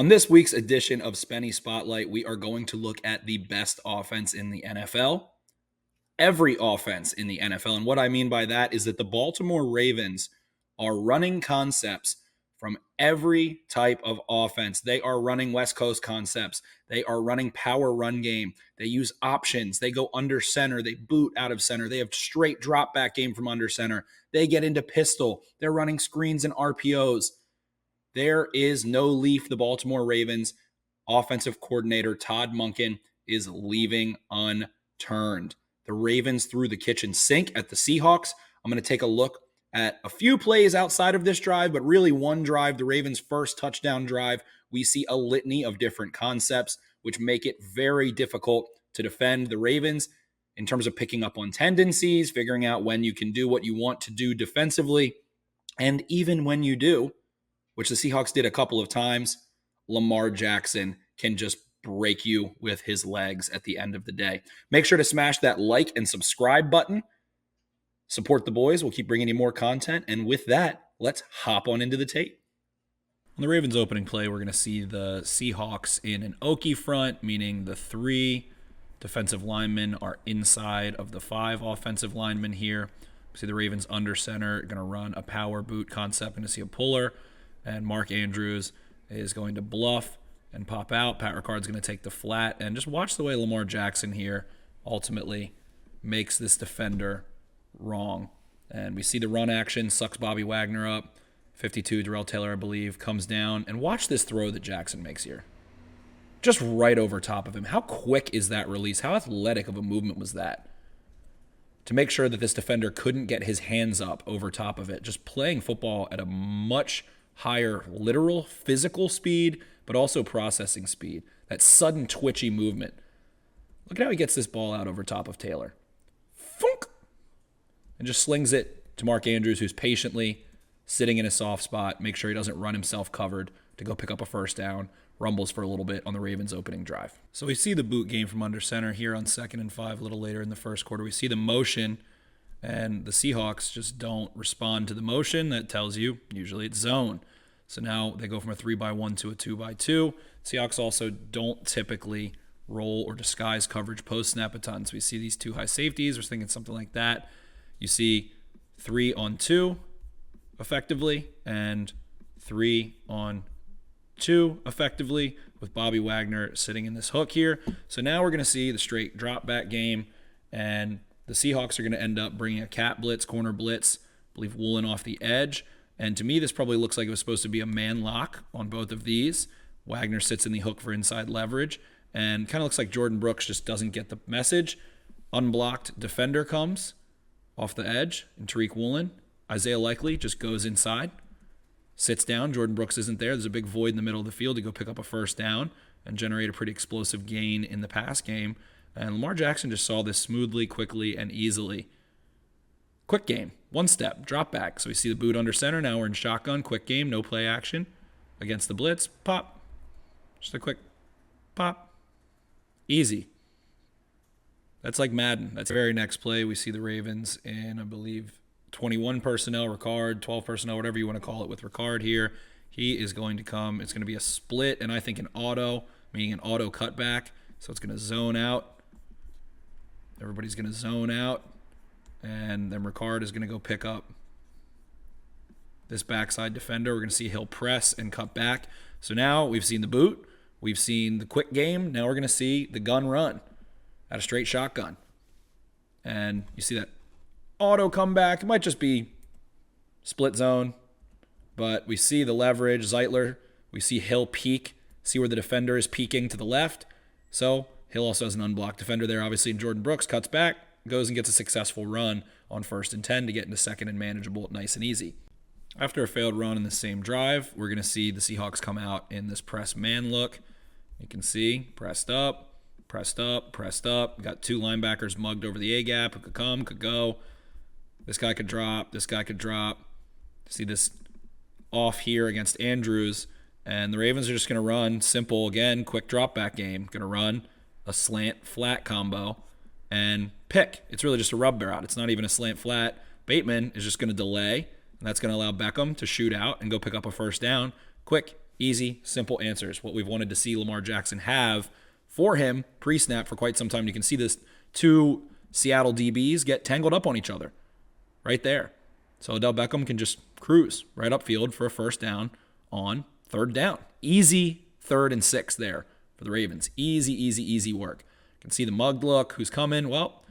On this week's edition of Spenny Spotlight, we are going to look at the best offense in the NFL, every offense in the NFL. And what I mean by that is that the Baltimore Ravens are running concepts from every type of offense. They are running West Coast concepts. They are running power run game. They use options. They go under center. They boot out of center. They have straight drop back game from under center. They get into pistol. They're running screens and RPOs. There is no leaf the Baltimore Ravens offensive coordinator Todd Monken is leaving unturned. The Ravens threw the kitchen sink at the Seahawks. I'm going to take a look at a few plays outside of this drive, but really one drive, the Ravens' first touchdown drive. We see a litany of different concepts, which make it very difficult to defend the Ravens in terms of picking up on tendencies, figuring out when you can do what you want to do defensively, and even when you do, which the Seahawks did a couple of times, Lamar Jackson can just break you with his legs at the end of the day. Make sure to smash that like and subscribe button. Support the boys. We'll keep bringing you more content. And with that, let's hop on into the tape. On the Ravens opening play, we're going to see the Seahawks in an Okie front, meaning the 3 defensive linemen are inside of the 5 offensive linemen here. See the Ravens under center, going to run a power boot concept. Going to see a puller. And Mark Andrews is going to bluff and pop out. Pat Ricard's going to take the flat. And just watch the way Lamar Jackson here ultimately makes this defender wrong. And we see the run action, sucks Bobby Wagner up. 52, Darrell Taylor, I believe, comes down. And watch this throw that Jackson makes here. Just right over top of him. How quick is that release? How athletic of a movement was that? To make sure that this defender couldn't get his hands up over top of it. Just playing football at a much higher literal physical speed, but also processing speed. That sudden twitchy movement. Look at how he gets this ball out over top of Taylor. Funk! And just slings it to Mark Andrews, who's patiently sitting in a soft spot, make sure he doesn't run himself covered to go pick up a first down. Rumbles for a little bit on the Ravens opening drive. So we see the boot game from under center here on 2nd and 5 a little later in the first quarter. We see the motion, and the Seahawks just don't respond to the motion. That tells you usually it's zone. So now they go from a 3-by-1 to a 2-by-2. Seahawks also don't typically roll or disguise coverage post-snap a ton. So we see these 2 high safeties. We're thinking something like that. You see 3-on-2 effectively and 3-on-2 effectively with Bobby Wagner sitting in this hook here. So now we're going to see the straight drop back game, and the Seahawks are going to end up bringing a cat blitz, corner blitz, I believe Woolen off the edge. And to me, this probably looks like it was supposed to be a man lock on both of these. Wagner sits in the hook for inside leverage, and kind of looks like Jordan Brooks just doesn't get the message. Unblocked defender comes off the edge, and Tariq Woolen. Isaiah Likely just goes inside, sits down. Jordan Brooks isn't there. There's a big void in the middle of the field to go pick up a first down and generate a pretty explosive gain in the pass game. And Lamar Jackson just saw this smoothly, quickly, and easily. Quick game, 1 step, drop back. So we see the boot under center. Now we're in shotgun, quick game, no play action against the blitz. Pop. Just a quick pop. Easy. That's like Madden. That's the very next play. We see the Ravens in, I believe, 21 personnel, Ricard, 12 personnel, whatever you want to call it with Ricard here. He is going to come. It's going to be a split, and I think an auto, meaning an auto cutback. So it's going to zone out. Everybody's going to zone out. And then Ricard is going to go pick up this backside defender. We're going to see he'll press and cut back. So now we've seen the boot. We've seen the quick game. Now we're going to see the gun run at a straight shotgun. And you see that auto comeback. It might just be split zone. But we see the leverage. Zeitler. We see Hill peek. See where the defender is peeking to the left. So Hill also has an unblocked defender there, obviously. And Jordan Brooks cuts back. Goes and gets a successful run on 1st and 10 to get into 2nd and manageable, nice and easy. After a failed run in the same drive, we're going to see the Seahawks come out in this press man look. You can see pressed up, pressed up, pressed up. We got 2 linebackers mugged over the A-gap who could come, could go. This guy could drop, this guy could drop. See this off here against Andrews, and the Ravens are just going to run simple, again, quick drop back game. Going to run a slant flat combo and pick. It's really just a rub route. It's not even a slant flat. Bateman is just going to delay, and that's going to allow Beckham to shoot out and go pick up a first down. Quick, Easy, simple answers. What we've wanted to see Lamar Jackson have for him pre-snap for quite some time. You can see this two Seattle DBs get tangled up on each other right there. So Odell Beckham can just cruise right upfield for a first down on third down. Easy 3rd and 6 there for the Ravens. Easy work. You can see the mugged look. Who's coming? Well,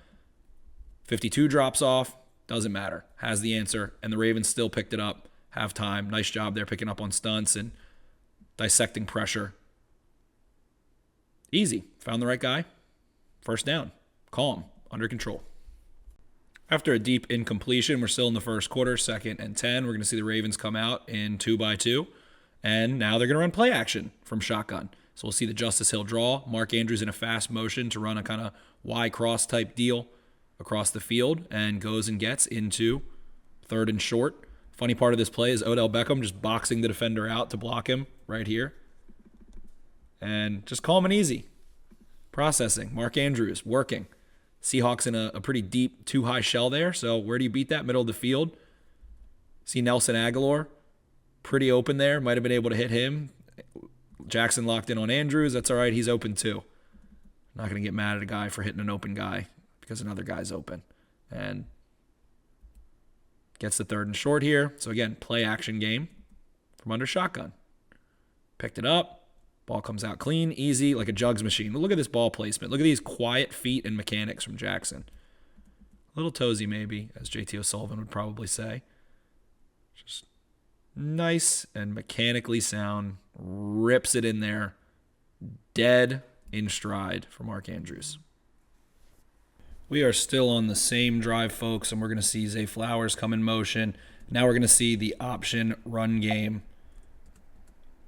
52 drops off. Doesn't matter. Has the answer. And the Ravens still picked it up. Halftime. Nice job there picking up on stunts and dissecting pressure. Easy. Found the right guy. First down. Calm. Under control. After a deep incompletion, we're still in the first quarter, 2nd and 10. We're going to see the Ravens come out in 2-by-2. And now they're going to run play action from shotgun. So we'll see the Justice Hill draw. Mark Andrews in a fast motion to run a kind of Y-cross type deal across the field and goes and gets into 3rd and short. Funny part of this play is Odell Beckham just boxing the defender out to block him right here. And just calm and easy. Processing. Mark Andrews working. Seahawks in a pretty deep, too high shell there. So where do you beat that? Middle of the field. See Nelson Aguilar. Pretty open there. Might have been able to hit him. Jackson locked in on Andrews. That's all right. He's open too. Not going to get mad at a guy for hitting an open guy because another guy's open. And gets the 3rd and short here. So again, play action game from under shotgun. Picked it up. Ball comes out clean, easy, like a jugs machine. But look at this ball placement. Look at these quiet feet and mechanics from Jackson. A little toesy maybe, as JT O'Sullivan would probably say. Just nice and mechanically sound. Rips it in there. Dead in stride for Mark Andrews. We are still on the same drive, folks, and we're going to see Zay Flowers come in motion. Now we're going to see the option run game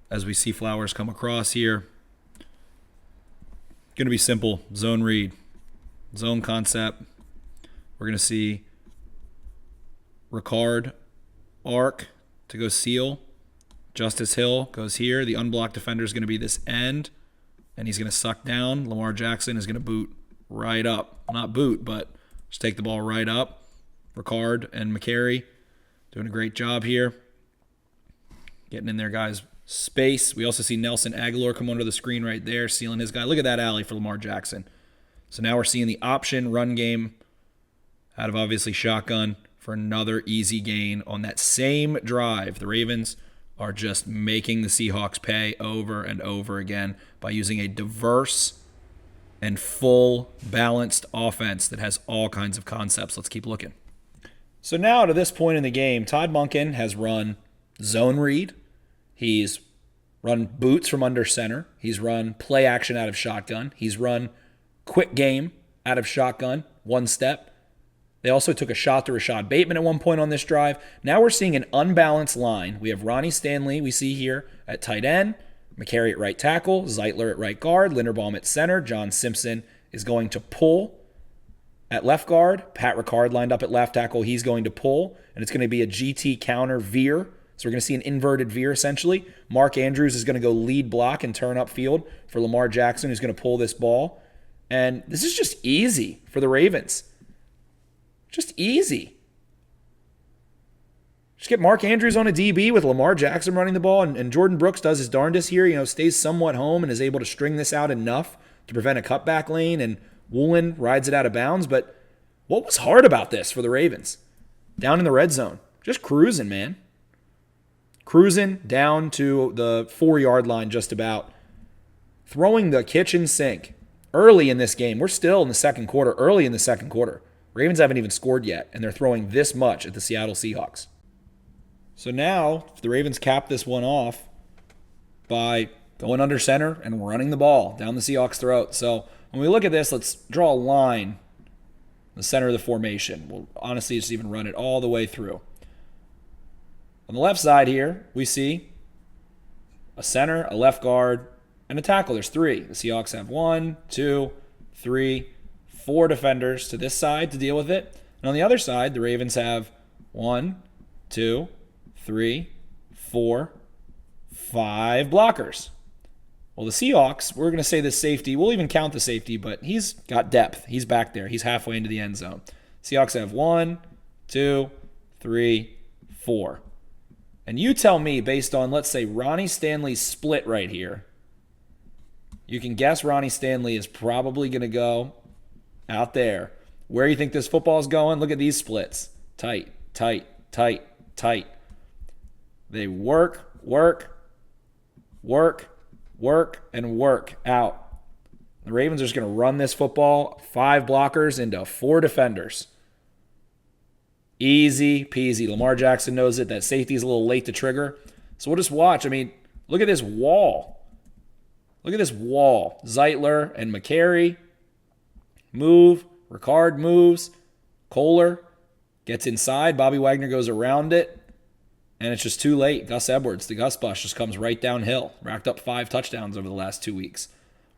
as we see Flowers come across here. Going to be simple. Zone read. Zone concept. We're going to see Ricard arc to go seal. Justice Hill goes here. The unblocked defender is going to be this end, and he's going to suck down. Lamar Jackson is going to boot right up. Not boot, but just take the ball right up. Ricard and McCary doing a great job here. Getting in there, guys. Space. We also see Nelson Aguilar come under the screen right there, sealing his guy. Look at that alley for Lamar Jackson. So now we're seeing the option run game out of obviously shotgun for another easy gain on that same drive. The Ravens are just making the Seahawks pay over and over again by using a diverse and full balanced offense that has all kinds of concepts. Let's keep looking. So now to this point in the game, Todd Monken has run zone read. He's run boots from under center. He's run play action out of shotgun. He's run quick game out of shotgun, one step. They also took a shot to Rashad Bateman at one point on this drive. Now we're seeing an unbalanced line. We have Ronnie Stanley, we see here, at tight end, McCary at right tackle, Zeitler at right guard, Linderbaum at center. John Simpson is going to pull at left guard. Pat Ricard lined up at left tackle. He's going to pull, and it's going to be a GT counter veer. So we're going to see an inverted veer, essentially. Mark Andrews is going to go lead block and turn upfield for Lamar Jackson, who's going to pull this ball. And this is just easy for the Ravens. Just easy. Just get Mark Andrews on a DB with Lamar Jackson running the ball, and Jordan Brooks does his darndest here, stays somewhat home and is able to string this out enough to prevent a cutback lane, and Woolen rides it out of bounds. But what was hard about this for the Ravens? Down in the red zone. Just cruising, man. Cruising down to the 4-yard line just about. Throwing the kitchen sink early in this game. We're still in the second quarter, early in the second quarter. Ravens haven't even scored yet, and they're throwing this much at the Seattle Seahawks. So now, the Ravens cap this one off by going under center and running the ball down the Seahawks' throat. So when we look at this, let's draw a line in the center of the formation. We'll honestly just even run it all the way through. On the left side here, we see a center, a left guard, and a tackle. There's 3. The Seahawks have 1, 2, 3, 4 defenders to this side to deal with it. And on the other side, the Ravens have 1, 2, 3, 4, 5 blockers. Well, the Seahawks, we're going to say this safety. We'll even count the safety, but he's got depth. He's back there. He's halfway into the end zone. Seahawks have 1, 2, 3, 4. And you tell me, based on, let's say, Ronnie Stanley's split right here, you can guess Ronnie Stanley is probably going to go out there. Where you think this football is going? Look at these splits. Tight, tight, tight, tight. They work, and work out. The Ravens are just going to run this football, 5 blockers into 4 defenders. Easy peasy. Lamar Jackson knows it. That safety is a little late to trigger. So we'll just watch. I mean, look at this wall. Look at this wall. Zeitler and McCary move. Ricard moves. Kohler gets inside. Bobby Wagner goes around it. And it's just too late. Gus Edwards, the Gus bus, just comes right downhill. Racked up 5 touchdowns over the last 2 weeks.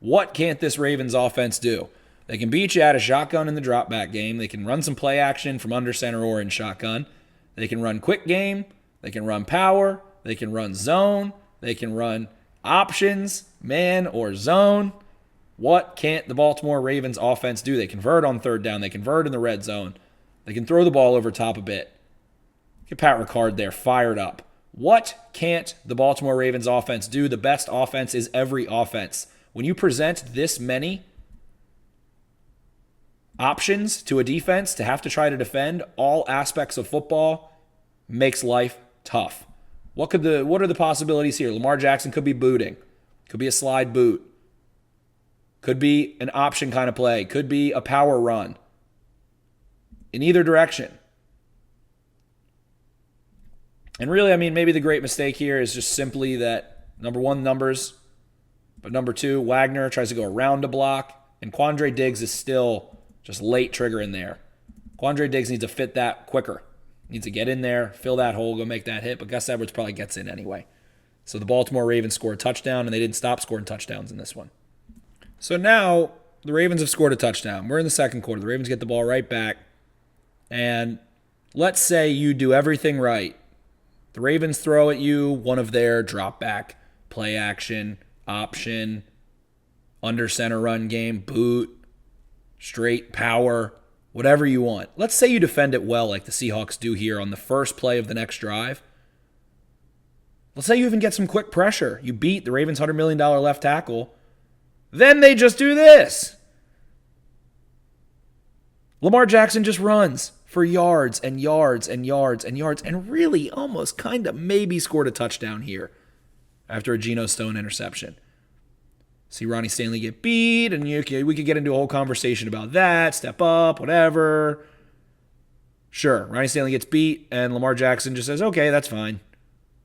What can't this Ravens offense do? They can beat you out of shotgun in the drop back game. They can run some play action from under center or in shotgun. They can run quick game. They can run power. They can run zone. They can run options, man or zone. What can't the Baltimore Ravens offense do? They convert on 3rd down. They convert in the red zone. They can throw the ball over top a bit. Get Pat Ricard there, fired up. What can't the Baltimore Ravens offense do? The best offense is every offense. When you present this many options to a defense to have to try to defend all aspects of football, makes life tough. What are the possibilities here? Lamar Jackson could be booting. Could be a slide boot. Could be an option kind of play. Could be a power run. In either direction. And really, I mean, maybe the great mistake here is just simply that, number 1, numbers. But number 2, Wagner tries to go around a block. And Quandre Diggs is still just late triggering there. Quandre Diggs needs to fit that quicker. Needs to get in there, fill that hole, go make that hit. But Gus Edwards probably gets in anyway. So the Baltimore Ravens scored a touchdown, and they didn't stop scoring touchdowns in this one. So now the Ravens have scored a touchdown. We're in the second quarter. The Ravens get the ball right back. And let's say you do everything right. The Ravens throw at you one of their drop back, play action, option, under center run game, boot, straight power, whatever you want. Let's say you defend it well like the Seahawks do here on the first play of the next drive. Let's say you even get some quick pressure. You beat the Ravens' $100 million left tackle. Then they just do this. Lamar Jackson just runs for yards and yards and yards and yards and really almost kind of maybe scored a touchdown here after a Geno Stone interception. See Ronnie Stanley get beat, and we could get into a whole conversation about that, step up, whatever. Sure, Ronnie Stanley gets beat, and Lamar Jackson just says, okay, that's fine.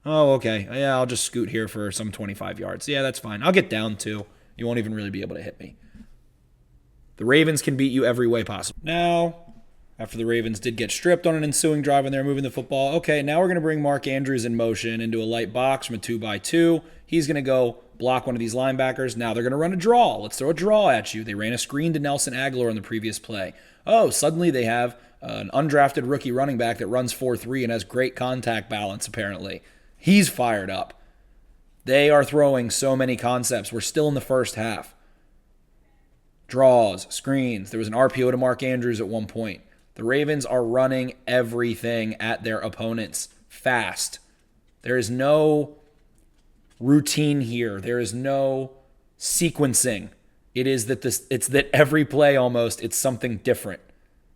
Oh, okay, yeah, I'll just scoot here for some 25 yards. Yeah, that's fine. I'll get down too. You won't even really be able to hit me. The Ravens can beat you every way possible. Now, after the Ravens did get stripped on an ensuing drive when they were moving the football, okay, now we're going to bring Mark Andrews in motion into a light box from a 2x2. He's going to go block one of these linebackers. Now they're going to run a draw. Let's throw a draw at you. They ran a screen to Nelson Aguilar on the previous play. Oh, suddenly they have an undrafted rookie running back that runs 4.3 and has great contact balance, apparently. He's fired up. They are throwing so many concepts. We're still in the first half. Draws, screens. There was an RPO to Mark Andrews at one point. The Ravens are running everything at their opponents fast. There is no routine here. There is no sequencing. It's that every play almost, it's something different.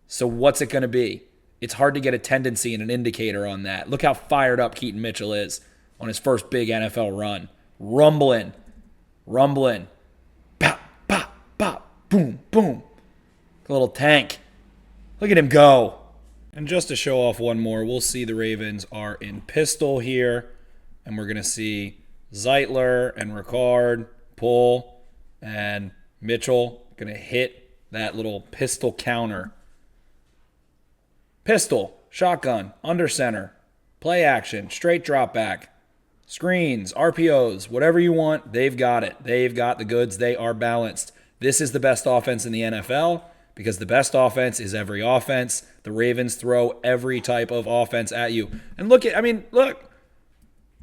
So what's it going to be? It's hard to get a tendency and an indicator on that. Look how fired up Keaton Mitchell is on his first big NFL run. Rumbling. Pop, pop, pop, boom, boom. A little tank. Look at him go. And just to show off one more, we'll see the Ravens are in pistol here. And we're going to see Zeitler and Ricard pull. And Mitchell going to hit that little pistol counter. Pistol, shotgun, under center, play action, straight drop back, screens, RPOs, whatever you want, they've got it. They've got the goods. They are balanced. This is the best offense in the NFL because the best offense is every offense. The Ravens throw every type of offense at you. And look,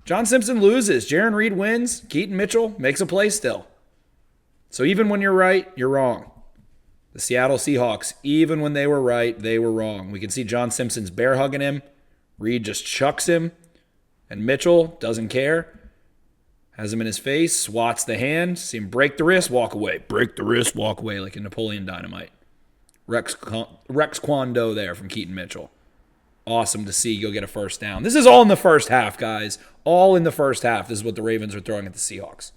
John Simpson loses. Jaron Reed wins. Keaton Mitchell makes a play still. So even when you're right, you're wrong. The Seattle Seahawks, even when they were right, they were wrong. We can see John Simpson's bear hugging him. Reed just chucks him. And Mitchell doesn't care. Has him in his face, swats the hand, see him break the wrist, walk away. Break the wrist, walk away like a Napoleon Dynamite. Rex Kwon Do there from Keaton Mitchell. Awesome to see go get a first down. This is all in the first half, guys. All in the first half. This is what the Ravens are throwing at the Seahawks.